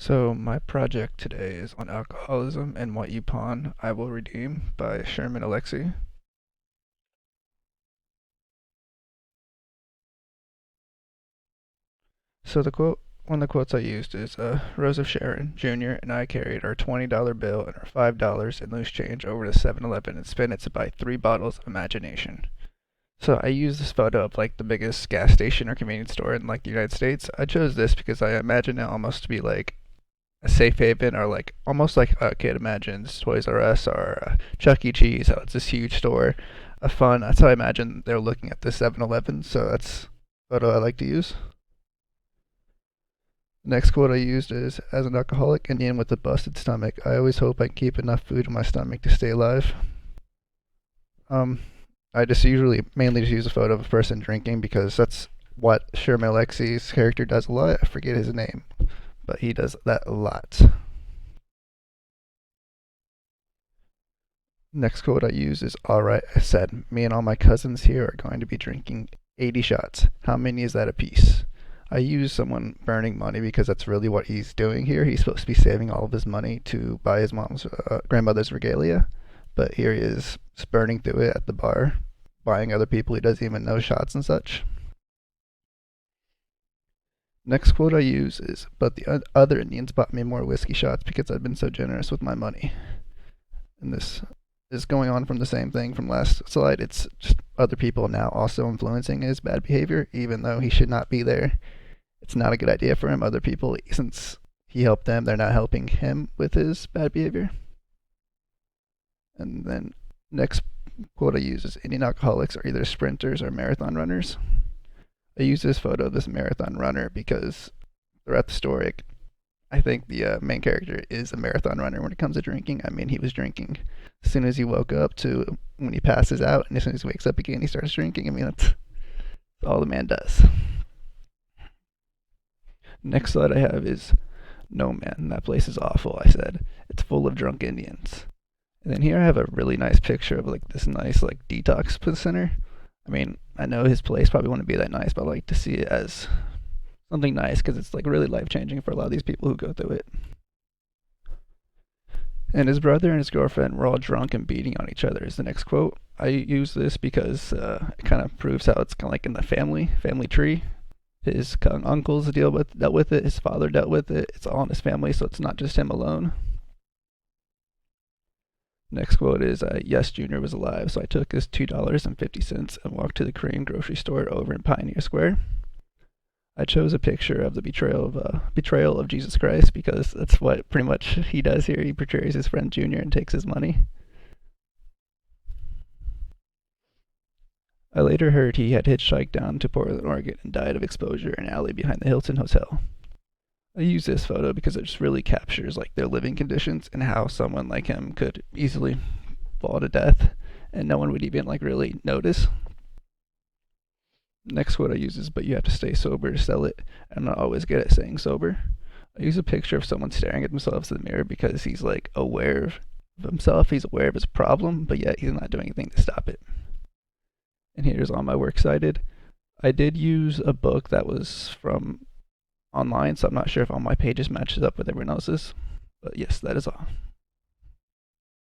So my project today is on alcoholism and what you pawn, I will redeem by Sherman Alexie. So one of the quotes I used is Rose of Sharon Jr. and I carried our $20 bill and our $5 in loose change over to 7-Eleven and spent it to buy 3 bottles of imagination. So I used this photo of like the biggest gas station or convenience store in like the United States. I chose this because I imagine it almost to be like a safe haven or like almost like a kid imagines Toys R Us or Chuck E. Cheese. How it's this huge store of fun. That's how I imagine they're looking at the 7-Eleven. So that's a photo I like to use. The next quote I used is, "As an alcoholic Indian with a busted stomach, I always hope I can keep enough food in my stomach to stay alive." Um, I just usually mainly just use a photo of a person drinking because that's what Sherman Alexie's character does a lot. I forget his name, but he does that a lot. Next quote I use is, "Alright," I said, "me and all my cousins here are going to be drinking 80 shots. How many is that a piece?" I use someone burning money because that's really what he's doing here. He's supposed to be saving all of his money to buy his mom's grandmother's regalia, but here he is just burning through it at the bar, buying other people he doesn't even know shots and such. Next quote I use is, "But the other Indians bought me more whiskey shots because I've been so generous with my money." And this is going on from the same thing from last slide. It's just other people now also influencing his bad behavior, even though he should not be there. It's not a good idea for him. Other people, since he helped them, they're not helping him with his bad behavior. And then next quote I use is, "Indian alcoholics are either sprinters or marathon runners." I use this photo of this marathon runner because throughout the story, I think the main character is a marathon runner when it comes to drinking. I mean, he was drinking as soon as he woke up to when he passes out, and as soon as he wakes up again, he starts drinking. I mean, that's all the man does. Next slide I have is, "No, man, that place is awful," I said. "It's full of drunk Indians." And then here I have a really nice picture of like this nice like detox center. I mean, I know his place probably wouldn't be that nice, but I like to see it as something nice because it's like really life changing for a lot of these people who go through it. And his brother and his girlfriend were all drunk and beating on each other is the next quote. I use this because it kind of proves how it's kind of like in the family tree. His uncles dealt with it. His father dealt with it. It's all in his family, so it's not just him alone. Next quote is, "Yes, Junior was alive, so I took his $2.50 and walked to the Korean grocery store over in Pioneer Square." I chose a picture of the betrayal of Jesus Christ because that's what pretty much he does here. He betrays his friend Junior and takes his money. I later heard he had hitchhiked down to Portland, Oregon and died of exposure in an alley behind the Hilton Hotel. I use this photo because it just really captures like their living conditions and how someone like him could easily fall to death and no one would even like really notice. Next quote I use is, "But you have to stay sober to sell it." I'm not always good at saying sober. I use a picture of someone staring at themselves in the mirror because he's like aware of himself, he's aware of his problem, but yet he's not doing anything to stop it. And here's all my works cited. I did use a book that was from online, so I'm not sure if all my pages matches up with everyone else's. But yes, that is all.